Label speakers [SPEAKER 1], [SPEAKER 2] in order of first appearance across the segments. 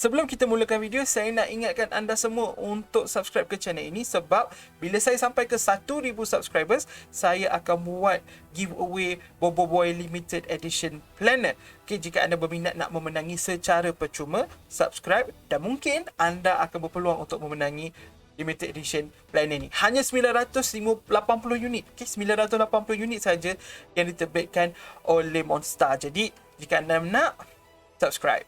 [SPEAKER 1] Sebelum kita mulakan video, saya nak ingatkan anda semua untuk subscribe ke channel ini sebab bila saya sampai ke 1000 subscribers, saya akan buat giveaway Bobo Boy Limited Edition Planner. Okay, jika anda berminat nak memenangi secara percuma, subscribe dan mungkin anda akan berpeluang untuk memenangi limited edition planner ni. Hanya 980 unit. Okay, 980 unit saja yang diterbitkan oleh Monstar. Jadi, jika anda nak, subscribe.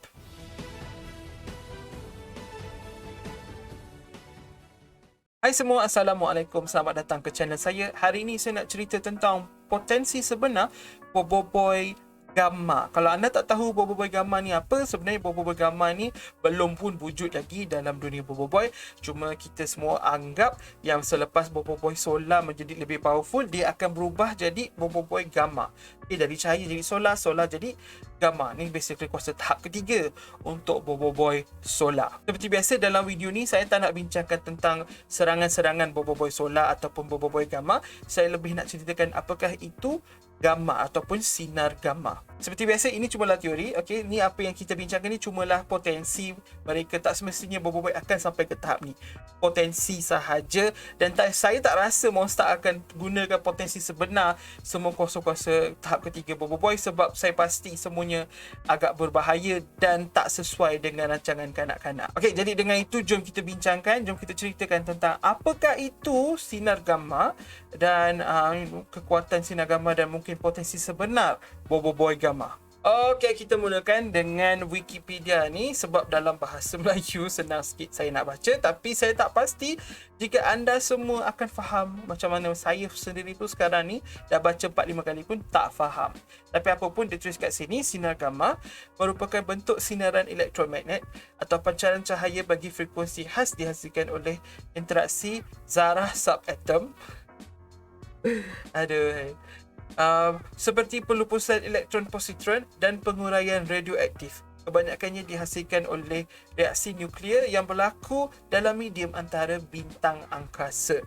[SPEAKER 1] Hai semua, Assalamualaikum. Selamat datang ke channel saya. Hari ini saya nak cerita tentang potensi sebenar Bobo Boy Gamma. Kalau anda tak tahu Bobo Boy Gamma ni apa, sebenarnya Bobo Boy Gamma ni belum pun wujud lagi dalam dunia Bobo Boy. Cuma kita semua anggap yang selepas Bobo Boy Solar menjadi lebih powerful, dia akan berubah jadi Bobo Boy Gamma. Dari cahaya jadi solar, solar jadi Gamma. Ni basically kuasa tahap ketiga untuk Bobo Boy Solar. Seperti biasa dalam video ni, saya tak nak bincangkan tentang serangan-serangan Bobo Boy Solar ataupun Bobo Boy Gamma. Saya lebih nak ceritakan apakah itu gamma ataupun sinar gamma. Seperti biasa, ini cumalah teori. Okey, ni apa yang kita bincangkan ni cumalah potensi mereka. Tak semestinya Bobo Boy akan sampai ke tahap ni. Potensi sahaja, dan saya tak rasa Monstar akan gunakan potensi sebenar semua kuasa-kuasa tahap ketiga Bobo Boy sebab saya pasti semuanya agak berbahaya dan tak sesuai dengan rancangan kanak-kanak. Okey, jadi dengan itu jom kita bincangkan, jom kita ceritakan tentang apakah itu sinar gamma dan kekuatan sinar gamma dan mungkin potensi sebenar Bobo Boy Gamma. Okey, kita mulakan dengan Wikipedia ni sebab dalam bahasa Melayu senang sikit saya nak baca, tapi saya tak pasti jika anda semua akan faham macam mana. Saya sendiri pun sekarang ni dah baca 4-5 kali pun tak faham. Tapi apa pun dia tulis kat sini, sinar gamma merupakan bentuk sinaran elektromagnet atau pancaran cahaya bagi frekuensi khas dihasilkan oleh interaksi zarah subatom. Aduh. Seperti pelupusan elektron-positron dan penguraian radioaktif. Kebanyakannya dihasilkan oleh reaksi nuklear yang berlaku dalam medium antara bintang angkasa.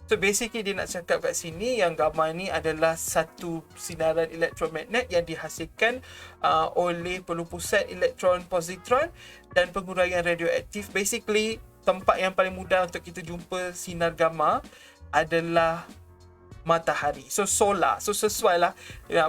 [SPEAKER 1] So basically dia nak cakap kat sini yang gamma ni adalah satu sinaran elektromagnet yang dihasilkan oleh pelupusan elektron-positron dan penguraian radioaktif. Basically tempat yang paling mudah untuk kita jumpa sinar gamma adalah matahari. So solar. So sesuai lah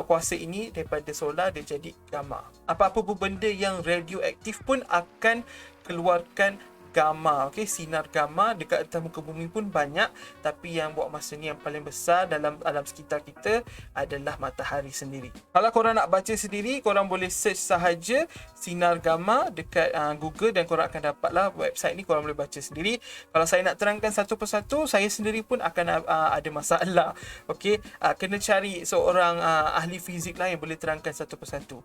[SPEAKER 1] kuasa ini daripada solar dia jadi gamma. Apa-apa pun benda yang radioaktif pun akan keluarkan gamma. Okay, sinar gamma dekat atas muka bumi pun banyak, tapi yang buat masa ni yang paling besar dalam alam sekitar kita adalah matahari sendiri. Kalau korang nak baca sendiri, korang boleh search sahaja sinar gamma dekat Google dan korang akan dapatlah website ni, korang boleh baca sendiri. Kalau saya nak terangkan satu persatu, saya sendiri pun akan ada masalah. Okey, kena cari seorang ahli fizik lah yang boleh terangkan satu persatu.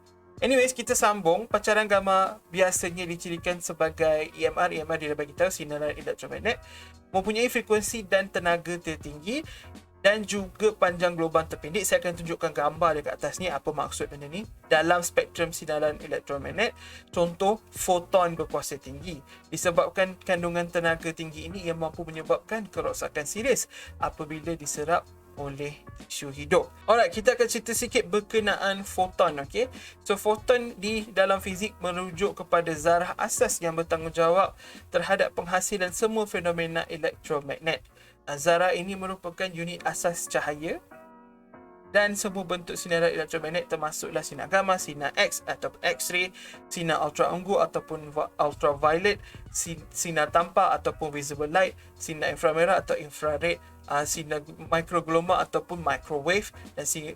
[SPEAKER 1] Anyways, kita sambung. Pancaran gamma biasanya dicirikan sebagai EMR. EMR dia dah bagi tahu sinaran elektromagnet mempunyai frekuensi dan tenaga tertinggi dan juga panjang gelombang terpendek. Saya akan tunjukkan gambar dekat atas ni apa maksud benda ni. Dalam spektrum sinaran elektromagnet, contoh foton berkuasa tinggi. Disebabkan kandungan tenaga tinggi ini yang mampu menyebabkan kerosakan serius apabila diserap oleh tisu hidup. Alright, kita akan cerita sikit berkenaan foton. Okay, so foton di dalam fizik merujuk kepada zarah asas yang bertanggungjawab terhadap penghasilan semua fenomena elektromagnet. Zarah ini merupakan unit asas cahaya dan semua bentuk sinaran elektromagnet termasuklah sinar gamma, sinar X atau X-ray, sinar ultraunggu ataupun ultraviolet, sinar tampak ataupun visible light, sinar inframerah atau infrared, sinar microgelombang ataupun microwave,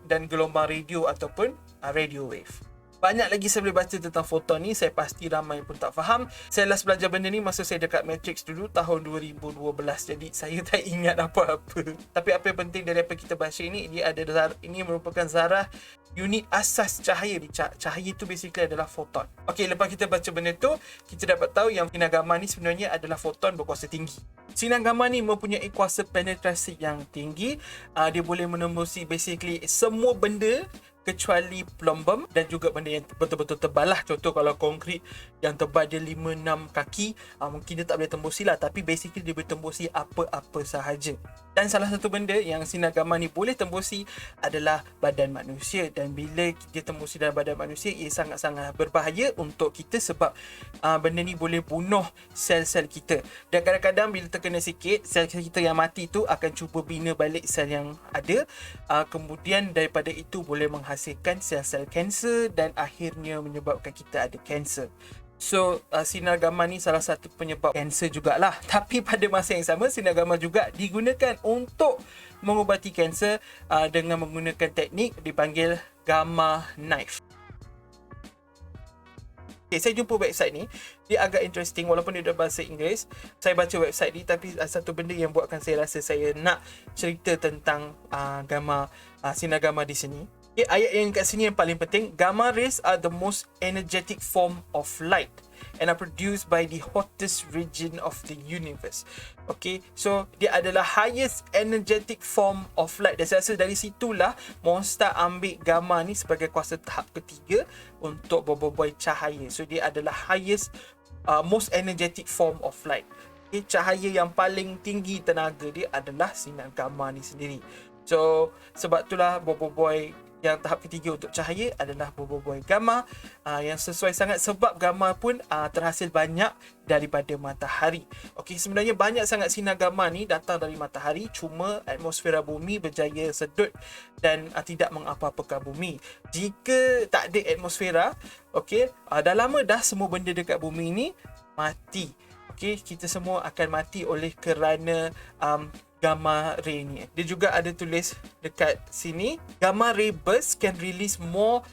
[SPEAKER 1] dan gelombang radio ataupun radio wave. Banyak lagi saya boleh baca tentang foton ni. Saya pasti ramai pun tak faham. Saya last belajar benda ni masa saya dekat Matrix dulu tahun 2012. Jadi saya tak ingat apa-apa. Tapi apa yang penting dari apa kita baca ini, ini merupakan zarah unit asas cahaya. Cahaya itu basically adalah foton. Okey, lepas kita baca benda tu, kita dapat tahu yang sinar gamma ni sebenarnya adalah foton berkuasa tinggi. Sinar gamma ni mempunyai kuasa penetrasi yang tinggi. Dia boleh menembusi basically semua benda kecuali plumbum dan juga benda yang betul-betul tebal lah. Contoh kalau konkrit yang tebal dia 5-6 kaki, mungkin dia tak boleh tembusi lah, tapi basically dia boleh tembusi apa-apa sahaja. Dan salah satu benda yang sinar gamma ni boleh tembusi adalah badan manusia, dan bila dia tembusi dalam badan manusia, ia sangat-sangat berbahaya untuk kita sebab benda ni boleh bunuh sel-sel kita. Dan kadang-kadang bila terkena sikit, sel-sel kita yang mati tu akan cuba bina balik sel yang ada. Kemudian daripada itu boleh menghasilkan sel-sel kanser dan akhirnya menyebabkan kita ada kanser. So, sinar gamma ni salah satu penyebab kanser jugalah. Tapi pada masa yang sama, sinar gamma juga digunakan untuk mengubati kanser dengan menggunakan teknik dipanggil gamma knife. Okay, saya jumpa website ni, dia agak interesting walaupun dia dalam bahasa Inggeris. Saya baca website ni, tapi satu benda yang buatkan saya rasa saya nak cerita tentang gamma, sinar gamma di sini. Okay, ayat yang kat sini yang paling penting. Gamma rays are the most energetic form of light and are produced by the hottest region of the universe. Okay, so dia adalah highest energetic form of light. Dan saya rasa dari situlah Monster ambil gamma ni sebagai kuasa tahap ketiga untuk berbuai cahaya. So dia adalah highest, most energetic form of light. Okay, cahaya yang paling tinggi tenaga dia adalah sinar gamma ni sendiri. So sebab itulah berbuai yang tahap ketiga untuk cahaya adalah berbuai gamma, yang sesuai sangat sebab gamma pun terhasil banyak daripada matahari. Okey, sebenarnya banyak sangat sinar gamma ni datang dari matahari, cuma atmosfera bumi berjaya sedut dan tidak mengapa-apakan bumi. Jika tak ada atmosfera, okey, dah lama dah semua benda dekat bumi ni mati. Okey, kita semua akan mati oleh kerana gamma ray ni. Dia juga ada tulis dekat sini, gamma ray burst can release more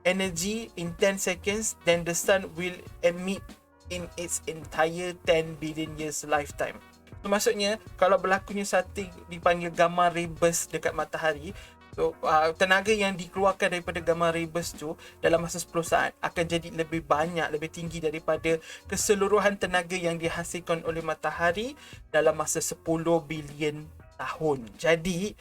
[SPEAKER 1] energy in 10 seconds than the sun will emit in its entire 10 billion years lifetime. So, maksudnya kalau berlakunya satu dipanggil gamma ray burst dekat matahari, so, tenaga yang dikeluarkan daripada gamma ray burst tu dalam masa 10 saat akan jadi lebih banyak, lebih tinggi daripada keseluruhan tenaga yang dihasilkan oleh matahari dalam masa 10 bilion tahun. Jadi,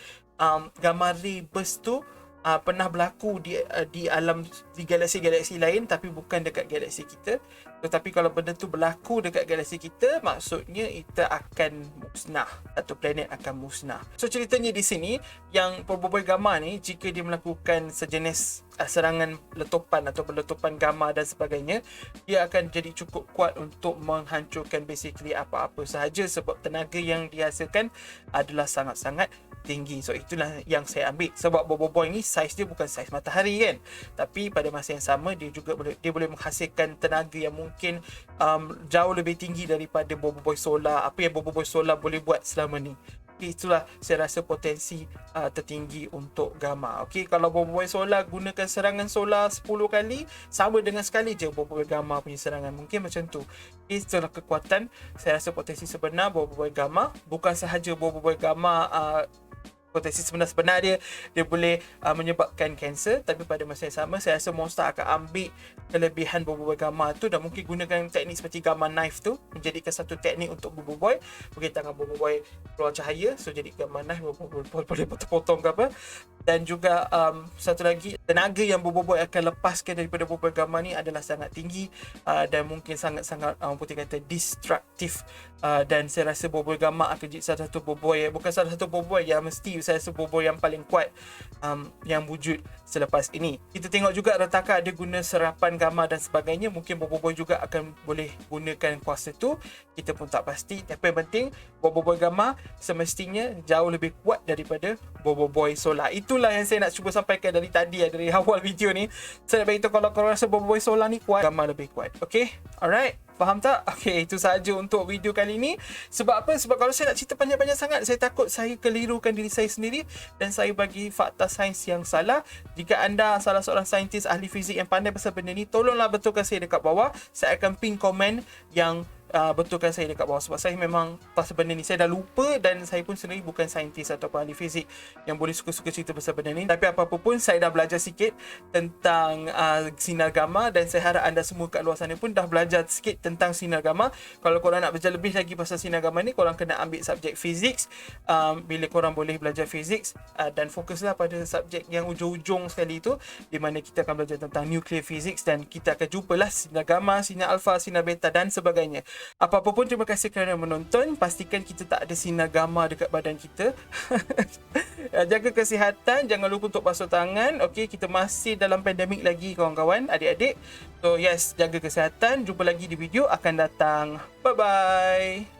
[SPEAKER 1] gamma ray burst tu pernah berlaku di alam, di galaksi-galaksi lain, tapi bukan dekat galaksi kita. Tetapi kalau benda tu berlaku dekat galaksi kita, maksudnya kita akan musnah, atau planet akan musnah. So ceritanya di sini, yang berbuai gamma ni, jika dia melakukan sejenis serangan letupan atau letupan gamma dan sebagainya, dia akan jadi cukup kuat untuk menghancurkan basically apa-apa sahaja, sebab tenaga yang dihasilkan adalah sangat-sangat tinggi. So itulah yang saya ambil, sebab berbuai ni saiz dia bukan saiz matahari kan, tapi pada masa yang sama dia juga boleh menghasilkan tenaga yang mungkin jauh lebih tinggi daripada berbuai solar, apa yang berbuai solar boleh buat selama ni. Itulah saya rasa potensi tertinggi untuk gamma. Okey, kalau berbuai solar gunakan serangan solar 10 kali, sama dengan sekali je berbuai gamma punya serangan, mungkin macam tu. Itulah kekuatan, saya rasa potensi sebenar berbuai gamma. Bukan sahaja berbuai gamma potensi sebenar dia boleh menyebabkan kanser, tapi pada masa yang sama saya rasa Monster akan ambil kelebihan berbuai gamma tu dan mungkin gunakan teknik seperti gamma knife tu menjadikan satu teknik untuk berbuai. Mungkin tangan berbuai keluar cahaya, so jadi gamma knife boleh potong-potong ke apa. Dan juga satu lagi, tenaga yang berbuai akan lepaskan daripada berbuai gamma ni adalah sangat tinggi dan mungkin sangat-sangat putih kata destruktif, dan saya rasa berbuai gamma akan jadi salah satu berbuai, bukan salah satu berbuai yang mesti, saya rasa berbuai yang paling kuat yang wujud selepas ini. Kita tengok juga retakan ada guna serapan gamma dan sebagainya, mungkin berbuai juga akan boleh gunakan kuasa tu, kita pun tak pasti. Tapi yang penting berbuai gamma semestinya jauh lebih kuat daripada berbuai solar. Itulah yang saya nak cuba sampaikan dari tadi, dari awal video ni. Saya nak beritahu kalau korang rasa berbuai solar ni kuat, gamma lebih kuat. Okay, alright, faham tak? Okay, itu sahaja untuk video kali ni. Sebab apa? Sebab kalau saya nak cerita panjang-panjang sangat, saya takut saya kelirukan diri saya sendiri dan saya bagi fakta sains yang salah. Jika anda salah seorang saintis ahli fizik yang pandai pasal benda ni, tolonglah betulkan saya dekat bawah. Saya akan pin komen yang betulkan saya dekat bawah, sebab saya memang pasal benda ni saya dah lupa, dan saya pun sendiri bukan saintis atau ahli fizik yang boleh suka-suka cerita pasal benda ni. Tapi apa-apa pun saya dah belajar sikit tentang sinar gamma, dan saya harap anda semua kat luar sana pun dah belajar sikit tentang sinar gamma. Kalau korang nak belajar lebih lagi pasal sinar gamma ni, korang kena ambil subjek fizik. Bila korang boleh belajar fizik, dan fokuslah pada subjek yang ujung-ujung sekali tu, di mana kita akan belajar tentang nuclear physics, dan kita akan jumpalah sinar gamma, sinar alpha, sinar beta dan sebagainya. Apa-apa pun, terima kasih kerana menonton. Pastikan kita tak ada sinar gamma dekat badan kita. Jaga kesihatan, jangan lupa untuk basuh tangan. Okey, kita masih dalam pandemik lagi kawan-kawan, adik-adik. So yes, jaga kesihatan. Jumpa lagi di video akan datang. Bye bye.